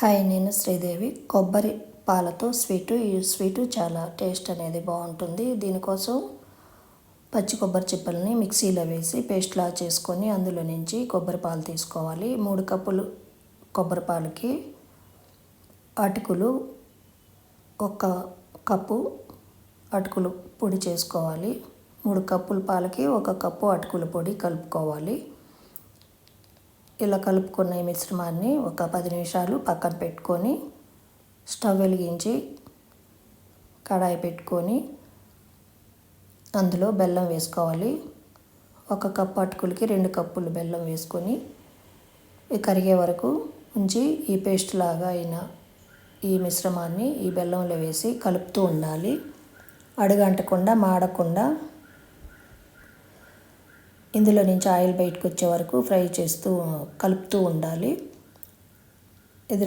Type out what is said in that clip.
Hi, నేను శ్రీదేవి. కొబ్బరి పాలతో ఈ స్వీటు చాలా టేస్ట్ అనేది బాగుంటుంది. దీనికోసం పచ్చి కొబ్బరి చిప్పల్ని మిక్సీలో వేసి పేస్ట్లా చేసుకొని అందులో నుంచి కొబ్బరి పాలు తీసుకోవాలి. 3 కప్పులు కొబ్బరి పాలకి అటుకులు 1 కప్పు అటుకులు పొడి చేసుకోవాలి. 3 కప్పుల పాలకి 1 కప్పు అటుకుల పొడి కలుపుకోవాలి. ఇలా కలుపుకున్న ఈ మిశ్రమాన్ని ఒక 10 నిమిషాలు పక్కన పెట్టుకొని స్టవ్ వెలిగించి కడాయి పెట్టుకొని అందులో బెల్లం వేసుకోవాలి. 1 కప్పు అటుకులకి 2 కప్పులు బెల్లం వేసుకొని కరిగే వరకు ఉంచి ఈ పేస్ట్ లాగా అయిన ఈ మిశ్రమాన్ని ఈ బెల్లంలో వేసి కలుపుతూ ఉండాలి. అడుగంటకుండా మాడకుండా ఇందులో నుంచి ఆయిల్ బయటకు వచ్చే వరకు కలుపుతూ ఉండాలి. ఇది